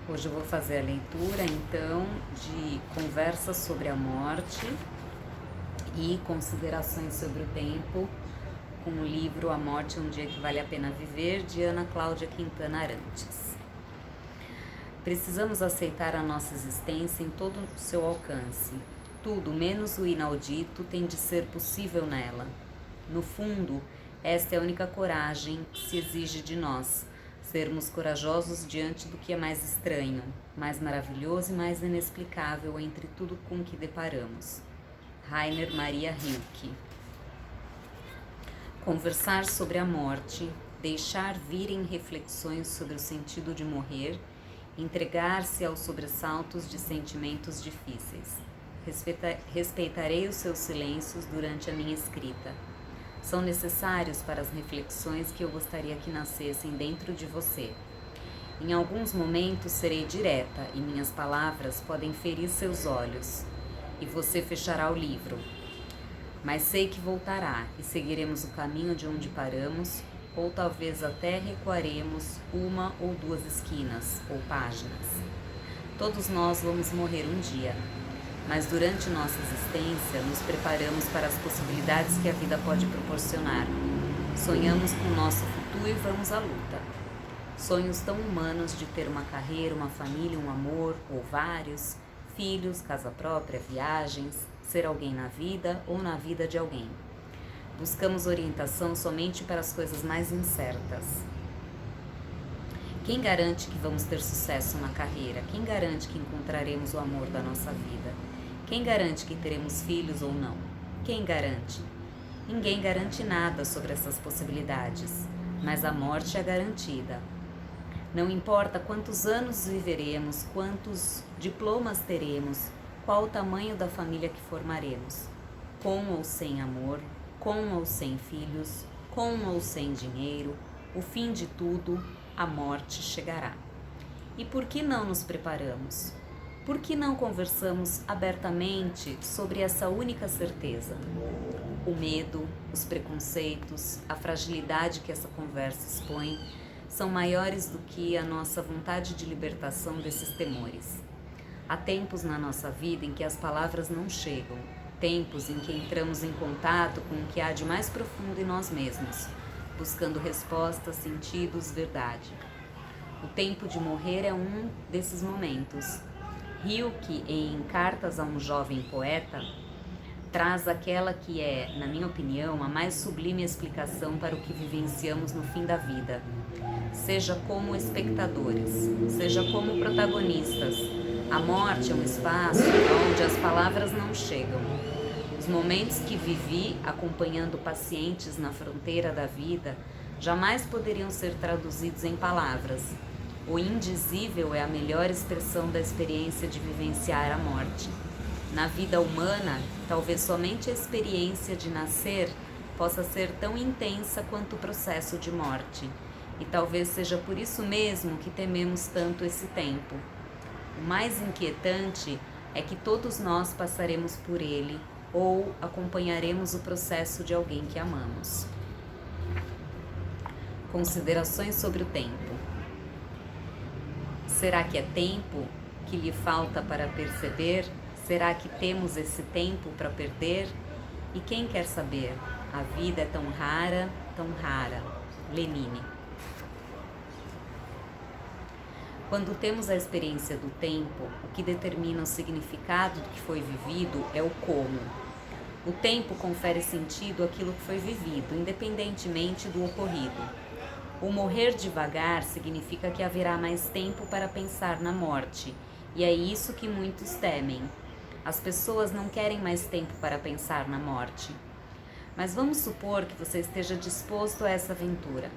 Hoje eu vou fazer a leitura, então, de Conversas sobre a Morte e Considerações sobre o Tempo, com o livro A Morte, um Dia que Vale a Pena Viver, de Ana Cláudia Quintana Arantes. Precisamos aceitar a nossa existência em todo o seu alcance. Tudo, menos o inaudito, tem de ser possível nela. No fundo, esta é a única coragem que se exige de nós, sermos corajosos diante do que é mais estranho, mais maravilhoso e mais inexplicável entre tudo com que deparamos. Rainer Maria Rilke. Conversar sobre a morte, deixar virem reflexões sobre o sentido de morrer, entregar-se aos sobressaltos de sentimentos difíceis. Respeitarei os seus silêncios durante a minha escrita. São necessários para as reflexões que eu gostaria que nascessem dentro de você. Em alguns momentos serei direta e minhas palavras podem ferir seus olhos, e você fechará o livro. Mas sei que voltará e seguiremos o caminho de onde paramos, ou talvez até recuaremos uma ou duas esquinas ou páginas. Todos nós vamos morrer um dia, mas durante nossa existência nos preparamos para as possibilidades que a vida pode proporcionar. Sonhamos com o nosso futuro e vamos à luta. Sonhos tão humanos de ter uma carreira, uma família, um amor, ou vários, filhos, casa própria, viagens, ser alguém na vida ou na vida de alguém. Buscamos orientação somente para as coisas mais incertas. Quem garante que vamos ter sucesso na carreira? Quem garante que encontraremos o amor da nossa vida? Quem garante que teremos filhos ou não? Quem garante? Ninguém garante nada sobre essas possibilidades, mas a morte é garantida. Não importa quantos anos viveremos, quantos diplomas teremos, qual o tamanho da família que formaremos, com ou sem amor, com ou sem filhos, com ou sem dinheiro, o fim de tudo, a morte chegará. E por que não nos preparamos? Por que não conversamos abertamente sobre essa única certeza? O medo, os preconceitos, a fragilidade que essa conversa expõe são maiores do que a nossa vontade de libertação desses temores. Há tempos na nossa vida em que as palavras não chegam, tempos em que entramos em contato com o que há de mais profundo em nós mesmos, buscando respostas, sentidos, verdade. O tempo de morrer é um desses momentos. Rilke, em Cartas a um Jovem Poeta, traz aquela que é, na minha opinião, a mais sublime explicação para o que vivenciamos no fim da vida. Seja como espectadores, seja como protagonistas. A morte é um espaço onde as palavras não chegam. Os momentos que vivi acompanhando pacientes na fronteira da vida jamais poderiam ser traduzidos em palavras. O indizível é a melhor expressão da experiência de vivenciar a morte. Na vida humana, talvez somente a experiência de nascer possa ser tão intensa quanto o processo de morte. E talvez seja por isso mesmo que tememos tanto esse tempo. O mais inquietante é que todos nós passaremos por ele ou acompanharemos o processo de alguém que amamos. Considerações sobre o tempo. Será que é tempo que lhe falta para perceber? Será que temos esse tempo para perder? E quem quer saber? A vida é tão rara, tão rara. Lenine. Quando temos a experiência do tempo, o que determina o significado do que foi vivido é o como. O tempo confere sentido àquilo que foi vivido, independentemente do ocorrido. O morrer devagar significa que haverá mais tempo para pensar na morte, e é isso que muitos temem. As pessoas não querem mais tempo para pensar na morte. Mas vamos supor que você esteja disposto a essa aventura.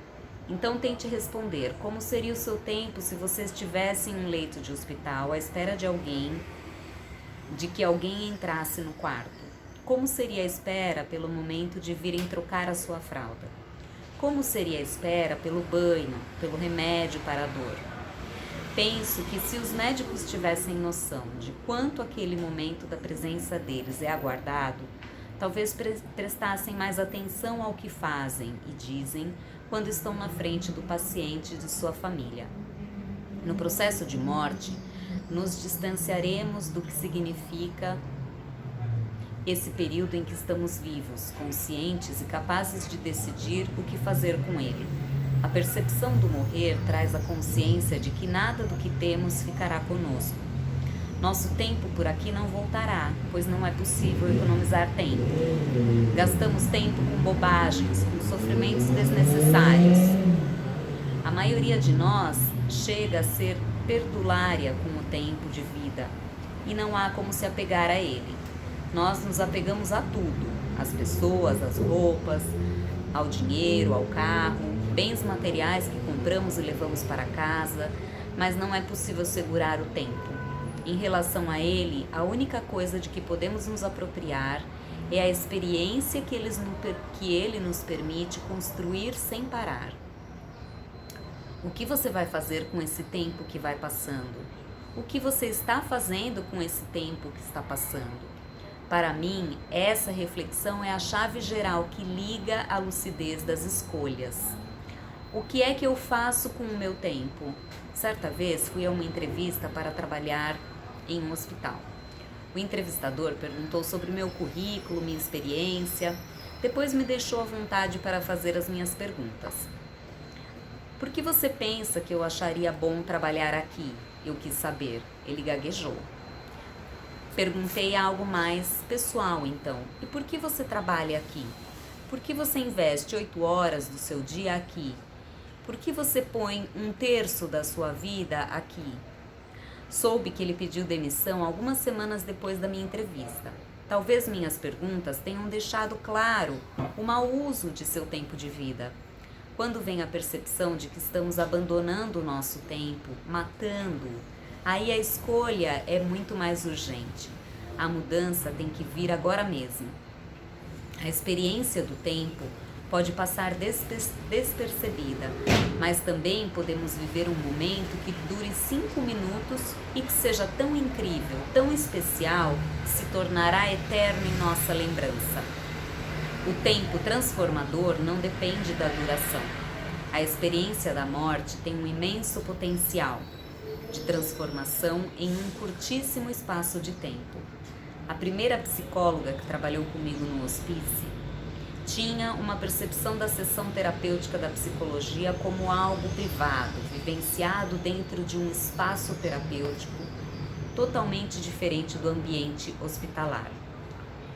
Então tente responder como seria o seu tempo se você estivesse em um leito de hospital à espera de que alguém entrasse no quarto. Como seria a espera pelo momento de virem trocar a sua fralda? Como seria a espera pelo banho, pelo remédio para a dor? Penso que se os médicos tivessem noção de quanto aquele momento da presença deles é aguardado, talvez prestassem mais atenção ao que fazem e dizem quando estão na frente do paciente e de sua família. No processo de morte, nos distanciaremos do que significa esse período em que estamos vivos, conscientes e capazes de decidir o que fazer com ele. A percepção do morrer traz a consciência de que nada do que temos ficará conosco. Nosso tempo por aqui não voltará, pois não é possível economizar tempo. Gastamos tempo com bobagens, com sofrimentos desnecessários. A maioria de nós chega a ser perdulária com o tempo de vida e não há como se apegar a ele. Nós nos apegamos a tudo, às pessoas, às roupas, ao dinheiro, ao carro, bens materiais que compramos e levamos para casa, mas não é possível segurar o tempo. Em relação a ele, a única coisa de que podemos nos apropriar é a experiência que ele nos permite construir sem parar. O que você vai fazer com esse tempo que vai passando? O que você está fazendo com esse tempo que está passando? Para mim, essa reflexão é a chave geral que liga a lucidez das escolhas. O que é que eu faço com o meu tempo? Certa vez fui a uma entrevista para trabalhar em um hospital. O entrevistador perguntou sobre meu currículo, minha experiência, depois me deixou à vontade para fazer as minhas perguntas. Por que você pensa que eu acharia bom trabalhar aqui? Eu quis saber. Ele gaguejou. Perguntei algo mais pessoal, então. E por que você trabalha aqui? Por que você investe 8 horas do seu dia aqui? Por que você põe 1/3 da sua vida aqui? Soube que ele pediu demissão algumas semanas depois da minha entrevista. Talvez minhas perguntas tenham deixado claro o mau uso de seu tempo de vida. Quando vem a percepção de que estamos abandonando o nosso tempo, matando-o, aí a escolha é muito mais urgente. A mudança tem que vir agora mesmo. A experiência do tempo pode passar despercebida, mas também podemos viver um momento que dure 5 minutos e que seja tão incrível, tão especial, que se tornará eterno em nossa lembrança. O tempo transformador não depende da duração. A experiência da morte tem um imenso potencial de transformação em um curtíssimo espaço de tempo. A primeira psicóloga que trabalhou comigo no hospício tinha uma percepção da sessão terapêutica da psicologia como algo privado, vivenciado dentro de um espaço terapêutico totalmente diferente do ambiente hospitalar.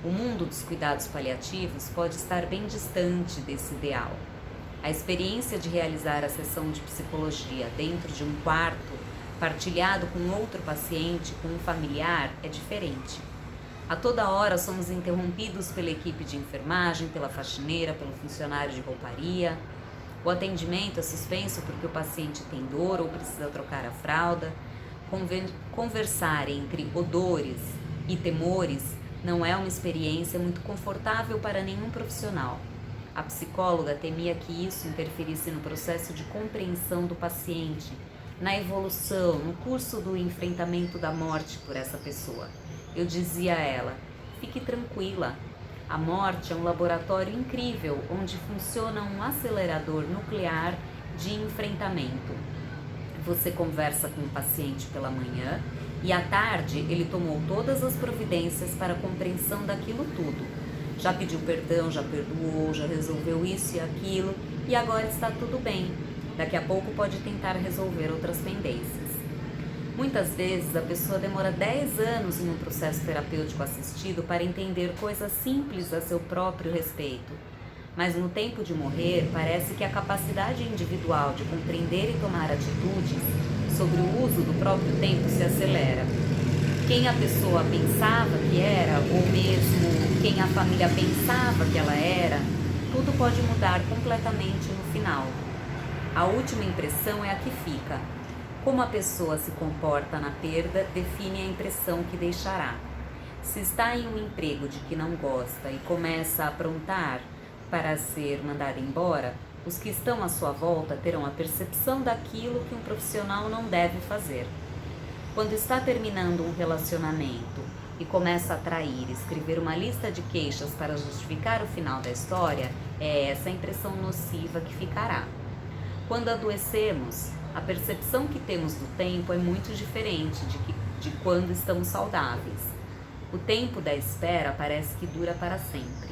O mundo dos cuidados paliativos pode estar bem distante desse ideal. A experiência de realizar a sessão de psicologia dentro de um quarto, partilhado com outro paciente, com um familiar, é diferente. A toda hora somos interrompidos pela equipe de enfermagem, pela faxineira, pelo funcionário de rouparia. O atendimento é suspenso porque o paciente tem dor ou precisa trocar a fralda. Conversar entre odores e temores não é uma experiência muito confortável para nenhum profissional. A psicóloga temia que isso interferisse no processo de compreensão do paciente, na evolução, no curso do enfrentamento da morte por essa pessoa. Eu dizia a ela: fique tranquila, a morte é um laboratório incrível onde funciona um acelerador nuclear de enfrentamento. Você conversa com o paciente pela manhã e à tarde ele tomou todas as providências para a compreensão daquilo tudo. Já pediu perdão, já perdoou, já resolveu isso e aquilo e agora está tudo bem. Daqui a pouco pode tentar resolver outras pendências. Muitas vezes a pessoa demora 10 anos em um processo terapêutico assistido para entender coisas simples a seu próprio respeito. Mas no tempo de morrer, parece que a capacidade individual de compreender e tomar atitudes sobre o uso do próprio tempo se acelera. Quem a pessoa pensava que era, ou mesmo quem a família pensava que ela era, tudo pode mudar completamente no final. A última impressão é a que fica. Como a pessoa se comporta na perda define a impressão que deixará. Se está em um emprego de que não gosta e começa a aprontar para ser mandada embora, os que estão à sua volta terão a percepção daquilo que um profissional não deve fazer. Quando está terminando um relacionamento e começa a trair, escrever uma lista de queixas para justificar o final da história, é essa a impressão nociva que ficará. Quando adoecemos, A percepção que temos do tempo é muito diferente de quando estamos saudáveis. O tempo da espera parece que dura para sempre.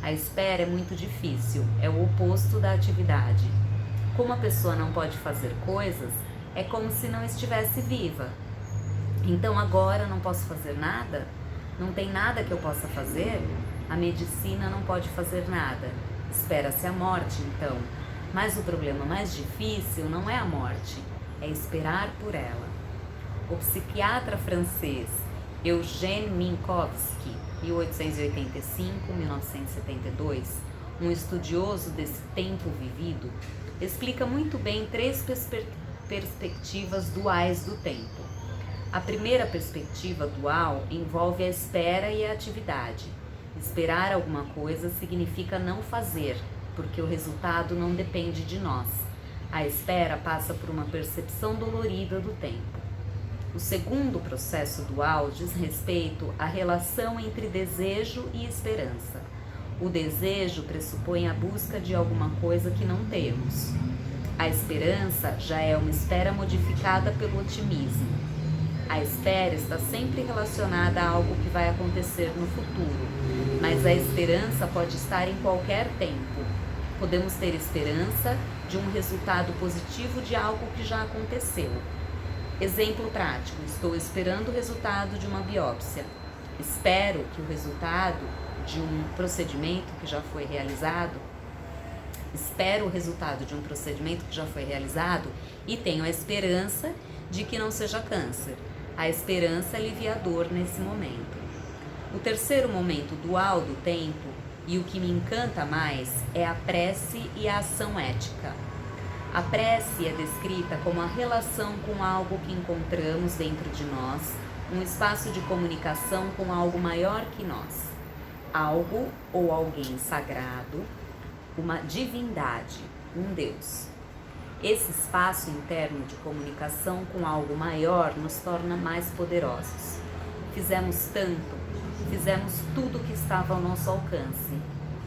A espera é muito difícil, é o oposto da atividade. Como a pessoa não pode fazer coisas, é como se não estivesse viva. Então agora não posso fazer nada? Não tem nada que eu possa fazer? A medicina não pode fazer nada. Espera-se a morte, então. Mas o problema mais difícil não é a morte, é esperar por ela. O psiquiatra francês Eugène Minkowski, 1885-1972, um estudioso desse tempo vivido, explica muito bem três perspectivas duais do tempo. A primeira perspectiva dual envolve a espera e a atividade. Esperar alguma coisa significa não fazer, porque o resultado não depende de nós. A espera passa por uma percepção dolorida do tempo. O segundo processo dual diz respeito à relação entre desejo e esperança. O desejo pressupõe a busca de alguma coisa que não temos. A esperança já é uma espera modificada pelo otimismo. A espera está sempre relacionada a algo que vai acontecer no futuro, mas a esperança pode estar em qualquer tempo. Podemos ter esperança de um resultado positivo de algo que já aconteceu. Exemplo prático: estou esperando o resultado de uma biópsia. Espero que o resultado de um procedimento que já foi realizado, e tenho a esperança de que não seja câncer. A esperança alivia a dor nesse momento. O terceiro momento dual do tempo, e o que me encanta mais, é a prece e a ação ética. A prece é descrita como a relação com algo que encontramos dentro de nós, um espaço de comunicação com algo maior que nós. Algo ou alguém sagrado, uma divindade, um Deus. Esse espaço interno de comunicação com algo maior nos torna mais poderosos. Fizemos tudo o que estava ao nosso alcance.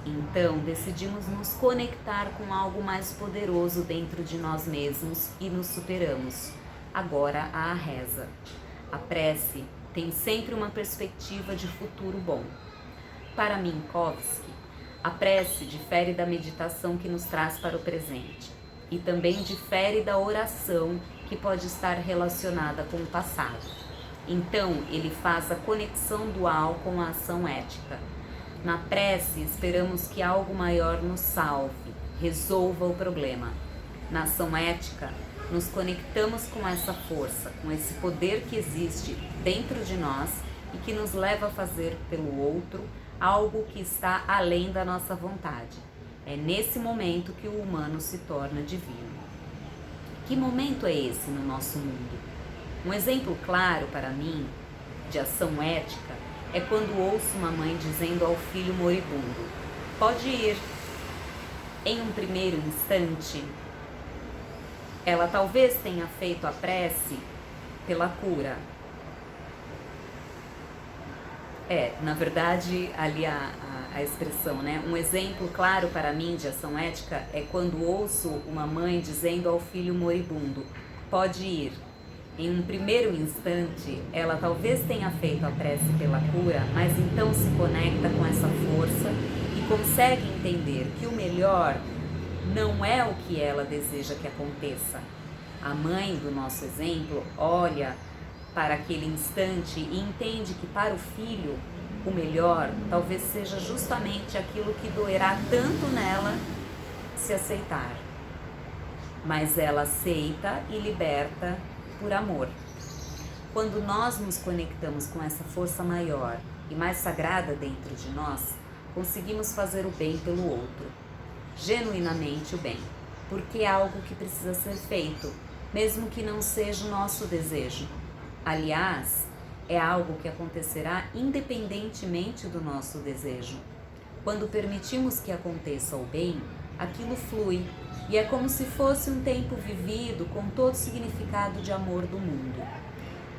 Então, decidimos nos conectar com algo mais poderoso dentro de nós mesmos e nos superamos. Agora, a reza. A prece tem sempre uma perspectiva de futuro bom. Para Minkowski, a prece difere da meditação que nos traz para o presente e também difere da oração que pode estar relacionada com o passado. Então, ele faz a conexão dual com a ação ética. Na prece, esperamos que algo maior nos salve, resolva o problema. Na ação ética, nos conectamos com essa força, com esse poder que existe dentro de nós e que nos leva a fazer pelo outro algo que está além da nossa vontade. É nesse momento que o humano se torna divino. Que momento é esse no nosso mundo? Um exemplo claro para mim de ação ética é quando ouço uma mãe dizendo ao filho moribundo: pode ir. Em um primeiro instante, ela talvez tenha feito a prece pela cura. Na verdade, ali a expressão, né? Um exemplo claro para mim de ação ética é quando ouço uma mãe dizendo ao filho moribundo: pode ir. Em um primeiro instante, ela talvez tenha feito a prece pela cura, mas então se conecta com essa força e consegue entender que o melhor não é o que ela deseja que aconteça. A mãe do nosso exemplo olha para aquele instante e entende que para o filho o melhor talvez seja justamente aquilo que doerá tanto nela se aceitar. Mas ela aceita e liberta por amor. Quando nós nos conectamos com essa força maior e mais sagrada dentro de nós, conseguimos fazer o bem pelo outro, genuinamente o bem, porque é algo que precisa ser feito, mesmo que não seja o nosso desejo. Aliás, é algo que acontecerá independentemente do nosso desejo. Quando permitimos que aconteça o bem, aquilo flui e é como se fosse um tempo vivido com todo o significado de amor do mundo.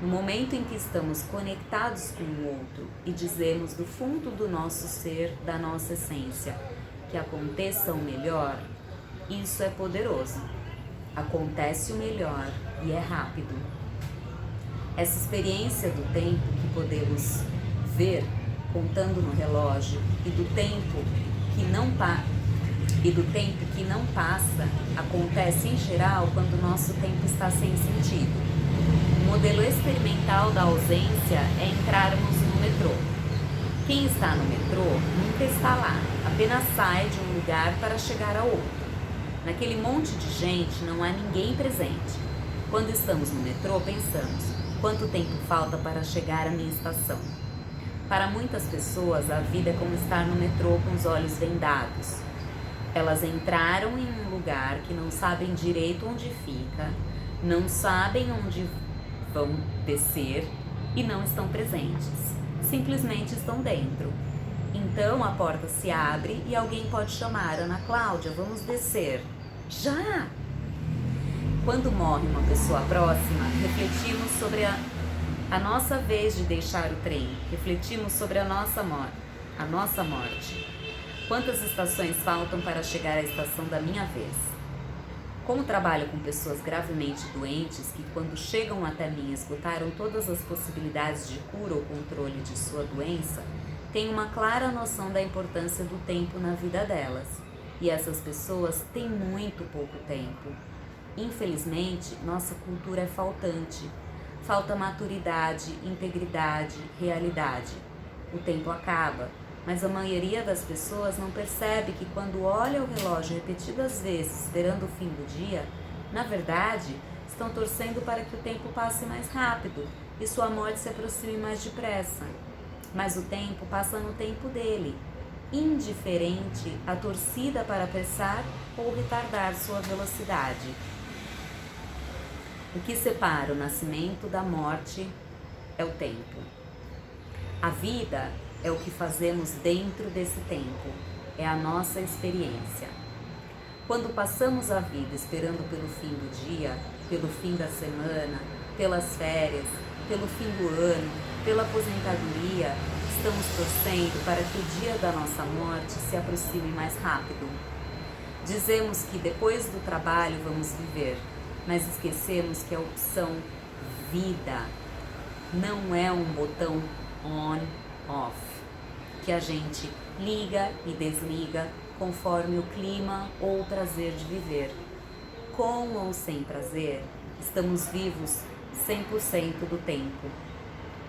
No momento em que estamos conectados com o outro e dizemos do fundo do nosso ser, da nossa essência, que aconteça o melhor, isso é poderoso. acontece o melhor e é rápido. Essa experiência do tempo que podemos ver contando no relógio e do tempo que não passa acontece em geral quando o nosso tempo está sem sentido. O modelo experimental da ausência é entrarmos no metrô. Quem está no metrô nunca está lá, apenas sai de um lugar para chegar a outro. Naquele monte de gente não há ninguém presente. Quando estamos no metrô, pensamos: quanto tempo falta para chegar à minha estação? Para muitas pessoas, a vida é como estar no metrô com os olhos vendados. Elas entraram em um lugar que não sabem direito onde fica, não sabem onde vão descer e não estão presentes. Simplesmente estão dentro. Então a porta se abre e alguém pode chamar: Ana Cláudia, vamos descer. Já! Quando morre uma pessoa próxima, refletimos sobre a nossa vez de deixar o trem. Refletimos sobre a nossa morte. Quantas estações faltam para chegar à estação da minha vez? Como trabalho com pessoas gravemente doentes que, quando chegam até mim, esgotaram todas as possibilidades de cura ou controle de sua doença, tenho uma clara noção da importância do tempo na vida delas. E essas pessoas têm muito pouco tempo. Infelizmente, nossa cultura é faltante. Falta maturidade, integridade, realidade. O tempo acaba, mas a maioria das pessoas não percebe que quando olha o relógio repetidas vezes esperando o fim do dia, na verdade, estão torcendo para que o tempo passe mais rápido e sua morte se aproxime mais depressa. Mas o tempo passa no tempo dele, indiferente à torcida para apressar ou retardar sua velocidade. O que separa o nascimento da morte é o tempo. A vida é o que fazemos dentro desse tempo, é a nossa experiência. Quando passamos a vida esperando pelo fim do dia, pelo fim da semana, pelas férias, pelo fim do ano, pela aposentadoria, estamos torcendo para que o dia da nossa morte se aproxime mais rápido. Dizemos que depois do trabalho vamos viver, mas esquecemos que a opção vida não é um botão on-off, que a gente liga e desliga conforme o clima ou o prazer de viver. Com ou sem prazer, estamos vivos 100% do tempo.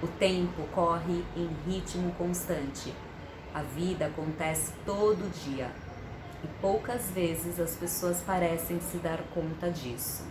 O tempo corre em ritmo constante. A vida acontece todo dia e poucas vezes as pessoas parecem se dar conta disso.